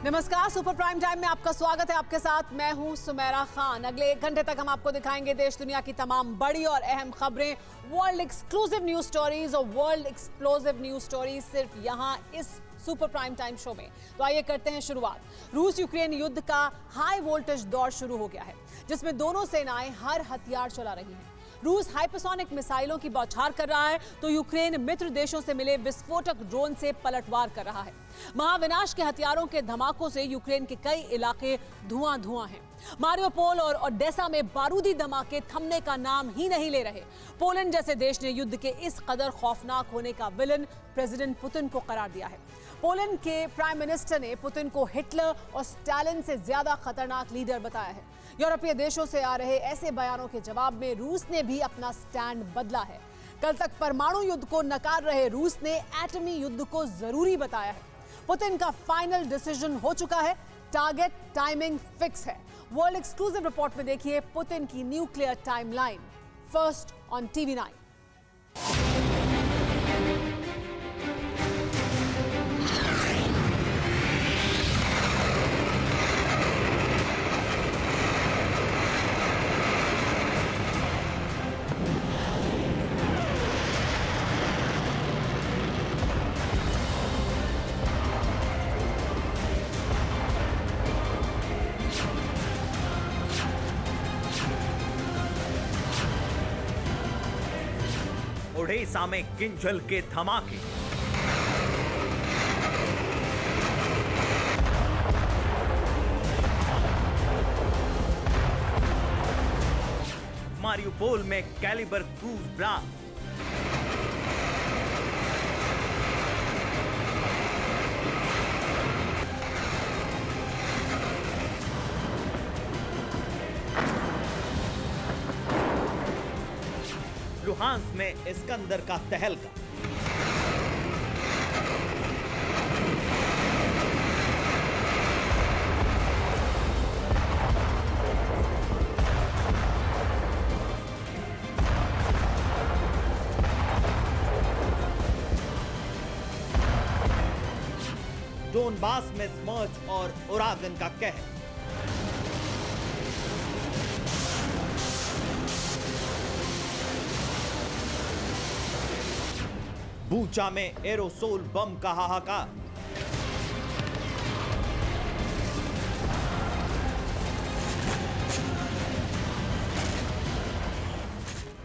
नमस्कार, super prime time में आपका स्वागत है। आपके साथ मैं हूं सुमेरा खान। अगले 1 घंटे तक हम आपको दिखाएंगे देश दुनिया की तमाम बड़ी और अहम खबरें, वर्ल्ड एक्सक्लूसिव न्यूज स्टोरीज और वर्ल्ड एक्सप्लोसिव न्यूज स्टोरीज सिर्फ यहां इस सुपर प्राइम टाइम शो में। तो आइए करते हैं शुरुआत। रूस यूक्रेन युद्ध का हाई वोल्टेज दौर शुरू हो गया है, जिसमें दोनों सेनाएं हर हथियार चला रही हैं। रूस हाइपरसोनिक मिसाइलों की बौछार कर रहा है तो यूक्रेन मित्र देशों से मिले विस्फोटक ड्रोन से पलटवार कर रहा है। महाविनाश के हथियारों के धमाकों से यूक्रेन के कई इलाके धुआं-धुआं हैं। मारियोपोल और ओडेसा में बारूदी धमाके थमने का नाम ही नहीं ले रहे। पोलैंड जैसे देश ने युद्ध के इस कदर खौफनाक होने का विलन प्रेसिडेंट पुतिन को करार दिया है। पोलैंड के प्राइम मिनिस्टर ने पुतिन को हिटलर और स्टालिन से ज्यादा खतरनाक लीडर बताया है। यूरोपीय देशों से आ रहे ऐसे बयानों के जवाब में रूस ने भी अपना स्टैंड बदला है। कल तक परमाणु युद्ध को नकार रहे रूस ने एटमी युद्ध को जरूरी बताया है। पुतिन का फाइनल डिसीजन हो चुका है, टारगेट टाइमिंग फिक्स है। वर्ल्ड एक्सक्लूसिव रिपोर्ट में देखिए पुतिन की nuclear timeline, first on TV9। Odesa में किंजल के धमाके, मारियोपोल में कैलिबर क्रूज ब्लास्ट, लुहांस्क में इस्कंदर का तहलका, डोनबास में स्मर्च और ओरागन का कहर, बूचा में एरोसोल बम का हाहाकार,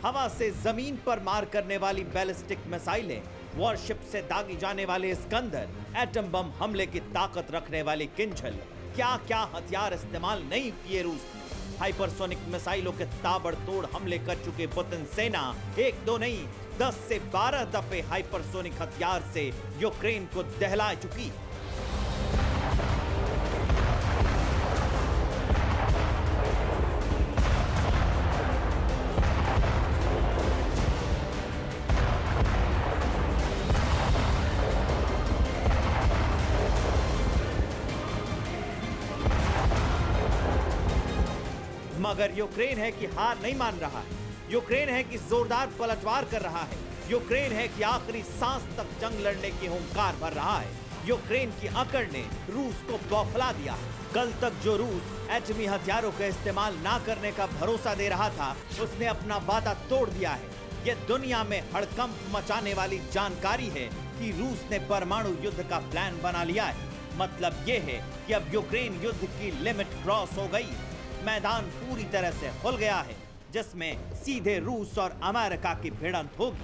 हवा से जमीन पर मार करने वाली बैलिस्टिक मिसाइलें, वॉरशिप से दागी जाने वाले इस्कंदर, एटम बम हमले की ताकत रखने वाली किंजल, क्या क्या हथियार इस्तेमाल नहीं किए रूस ने। हाइपरसोनिक मिसाइलों के ताबड़तोड़ हमले कर चुके पुतिन सेना 1-2 नहीं 10 से 12 दफे हाइपरसोनिक हथियार से यूक्रेन को दहला चुकी। मगर यूक्रेन है कि हार नहीं मान रहा है। यूक्रेन है कि जोरदार पलटवार कर रहा है। यूक्रेन है कि आखिरी सांस तक जंग लड़ने की हुंकार भर रहा है। यूक्रेन की अकड़ ने रूस को बौखला दिया। कल तक जो रूस एटमी हथियारों का इस्तेमाल ना करने का भरोसा दे रहा था, उसने अपना वादा तोड़ दिया है। यह दुनिया में हड़कंप मचाने वाली जानकारी है कि रूस ने परमाणु युद्ध का प्लान बना लिया है। मतलब ये है कि अब यूक्रेन युद्ध की लिमिट क्रॉस हो गई। मैदान पूरी तरह से खुल गया है, जिसमें सीधे रूस और अमेरिका की भिड़ंत होगी।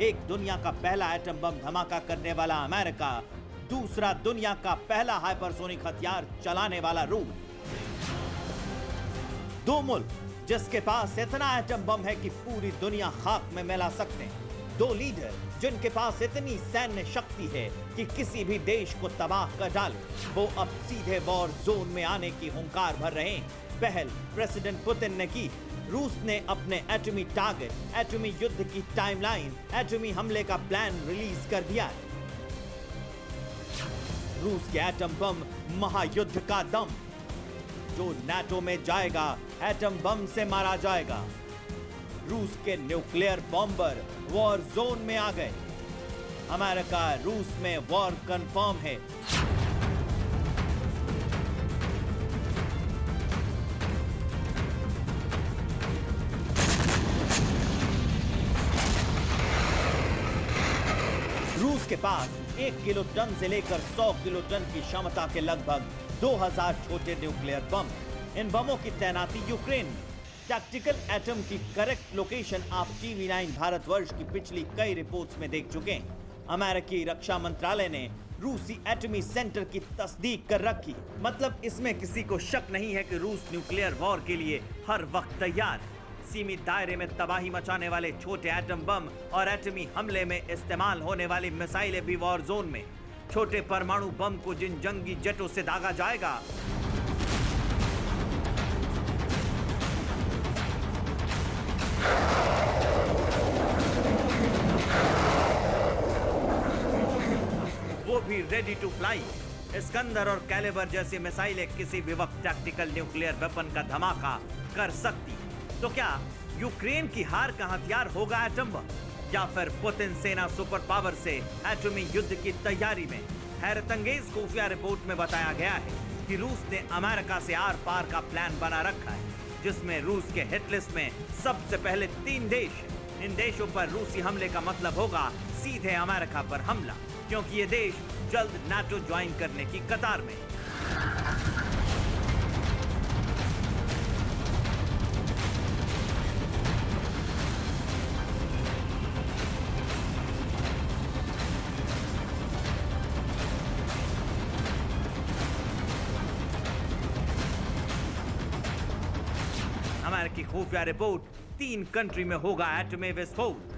एक दुनिया का पहला एटम बम धमाका करने वाला अमेरिका, दूसरा दुनिया का पहला हाइपरसोनिक हथियार चलाने वाला रूस। दो मुल्क जिसके पास इतना एटम बम है कि पूरी दुनिया खाक में मिला सकते हैं। दो लीडर जिनके पास इतनी सैन्य शक्ति है कि किसी भी देश को तबाह कर डाले। वो अब सीधे वॉर जोन में आने की हुंकार भर रहे हैं। पहल प्रेसिडेंट पुतिन ने की। रूस ने अपने एटमी टारगेट, एटमी युद्ध की टाइमलाइन, एटमी हमले का प्लान रिलीज कर दिया है। रूस के एटम बम महायुद्ध का दम, जो नाटो में जाएगा एटम बम से मारा जाएगा। रूस के न्यूक्लियर बॉम्बर वॉर जोन में आ गए। अमेरिका रूस में वॉर कंफर्म है। रूस के पास 1 किलो टन से लेकर 100 किलो टन की क्षमता के लगभग 2000 छोटे न्यूक्लियर बम। इन बमों की तैनाती यूक्रेन में। टैक्टिकल एटम की करेक्ट लोकेशन आप TV9 भारतवर्ष की पिछली कई रिपोर्ट्स में देख चुके हैं। अमेरिकी रक्षा मंत्रालय ने रूसी एटमी सेंटर की तस्दीक कर रखी। मतलब इसमें किसी को शक नहीं है कि रूस न्यूक्लियर वॉर के लिए हर वक्त तैयार है। सीमित दायरे में तबाही मचाने वाले छोटे एटम बम और एटमी हमले में इस्तेमाल होने वाली मिसाइलें भी वॉर जोन में। छोटे परमाणु बम को जिन जंगी जेटों से दागा जाएगा, वो भी रेडी टू फ्लाई। इस्कंदर और कैलिबर जैसी मिसाइलें किसी भी वक्त टैक्टिकल न्यूक्लियर वेपन का धमाका कर सकती। तो क्या यूक्रेन की हार का हथियार होगा एटम बम, या फिर पुतिन सेना सुपर पावर से एटमी युद्ध की तैयारी में? हैरतअंगेज खुफिया रिपोर्ट में बताया गया है कि रूस ने अमेरिका से आर पार का प्लान बना रखा है, जिसमें रूस के हिट लिस्ट में सबसे पहले 3 देश हैं। इन देशों पर रूसी हमले का मतलब होगा सीधे अमेरिका पर हमला, क्योंकि ये देश जल्द नाटो ज्वाइन करने की कतार में। अमेरिकी खुफिया रिपोर्ट 3 कंट्री में होगा एटमी विस्फोट।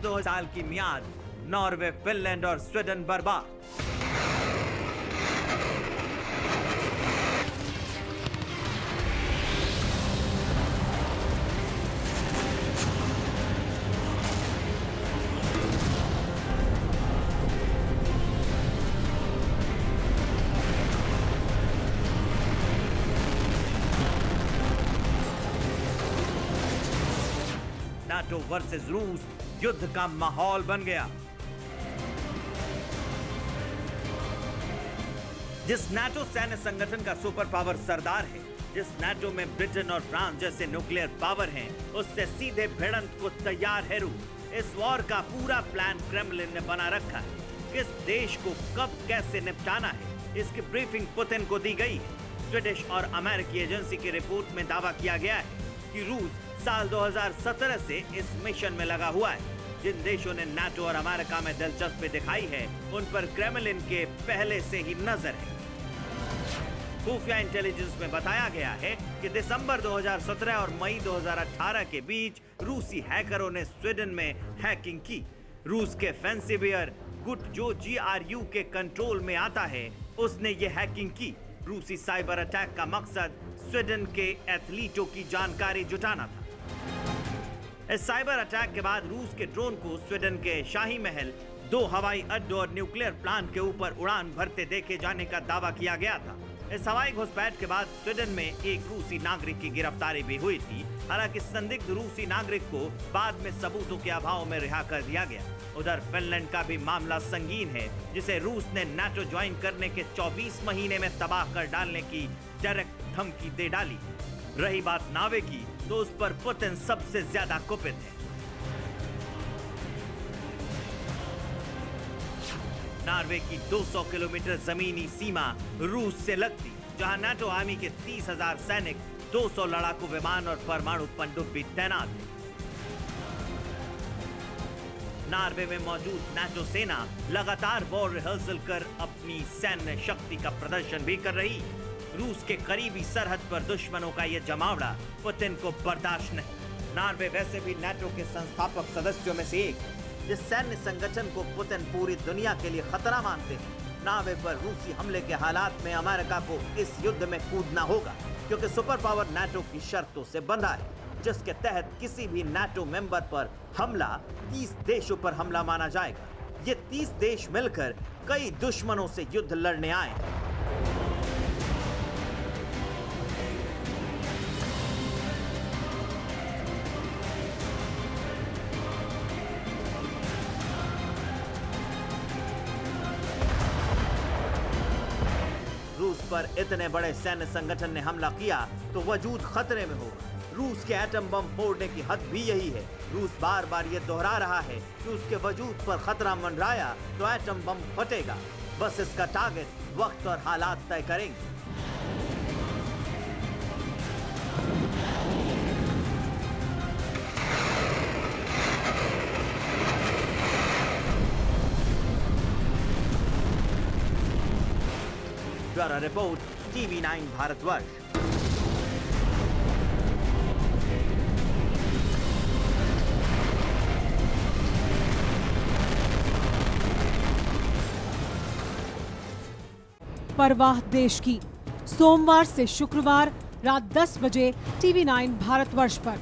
दो साल की मियाद, नॉर्वे, फिनलैंड और स्वीडन बर्बाद। नाटो वर्सेस रूस युद्ध का माहौल बन गया। जिस नाटो सैन्य संगठन का सुपर पावर सरदार है, जिस नाटो में ब्रिटेन और फ्रांस जैसे न्यूक्लियर पावर हैं, उससे सीधे भिड़ंत को तैयार है रूस। इस वॉर का पूरा प्लान क्रेमलिन ने बना रखा है। किस देश को कब कैसे निपटाना है, इसकी ब्रीफिंग पुतिन को दी गई है। स्वीडिश और अमेरिकी एजेंसी की रिपोर्ट में दावा किया गया है कि रूस साल 2017 से इस मिशन में लगा हुआ है। जिन देशों ने नाटो और अमेरिका में दिलचस्पी दिखाई है, उन पर क्रेमलिन के पहले से ही नजर है। खुफिया इंटेलिजेंस में बताया गया है कि दिसंबर 2017 और मई 2018 के बीच रूसी हैकरों ने स्वीडन में हैकिंग की। रूस के फैंसीवियर गुट जो GRU के कंट्रोल में आता है, उसने ये हैकिंग की। रूसी साइबर अटैक का मकसद स्वीडन के एथलीटों की जानकारी जुटाना था। इस साइबर अटैक के बाद रूस के ड्रोन को स्वीडन के शाही महल, 2 हवाई अड्डों और न्यूक्लियर प्लांट के ऊपर उड़ान भरते देखे जाने का दावा किया गया था। इस हवाई घुसपैठ के बाद स्वीडन में एक रूसी नागरिक की गिरफ्तारी भी हुई थी। हालांकि संदिग्ध रूसी नागरिक को बाद में सबूतों के अभाव में रिहा कर दिया गया। उधर फिनलैंड का भी मामला संगीन है, जिसे रूस ने नाटो ज्वाइन करने के 24 महीने में तबाह कर डालने की डायरेक्ट धमकी दे डाली। रही बात नार्वे की, तो उस पर पुतिन सबसे ज्यादा कुपित है। नार्वे की 200 किलोमीटर जमीनी सीमा रूस से लगती, जहां नाटो आर्मी के 30,000 सैनिक, 200 लड़ाकू विमान और परमाणु पनडुब्बी तैनात है। नार्वे में मौजूद नाटो सेना लगातार वॉर रिहर्सल कर अपनी सैन्य शक्ति का प्रदर्शन भी कर रही है। रूस के करीबी सरहद पर दुश्मनों का यह जमावड़ा पुतिन को बर्दाश्त नहीं। नार्वे वैसे भी नाटो के संस्थापक सदस्यों में से एक, जिस सैन्य संगठन को पुतिन पूरी दुनिया के लिए खतरा मानते हैं। नार्वे पर रूसी हमले के हालात में अमेरिका को इस युद्ध में कूदना होगा, क्योंकि सुपर पावर नाटो की शर्तों से बंधा है। जिसके तहत किसी भी नाटो मेंबर पर हमला 30 देशों पर हमला माना जाएगा। ये 30 देश मिलकर कई दुश्मनों से युद्ध लड़ने आए हैं। रूस पर इतने बड़े सैन्य संगठन ने हमला किया तो वजूद खतरे में होगा। रूस के एटम बम फोड़ने की हद भी यही है। रूस बार बार ये दोहरा रहा है कि उसके वजूद पर खतरा मंडराया तो एटम बम फटेगा। बस इसका टारगेट वक्त और हालात तय करेंगे। Bureau report, TV9 Bharatvarsh. परवाह देश की, सोमवार से शुक्रवार रात 10 बजे TV9 भारतवर्ष पर।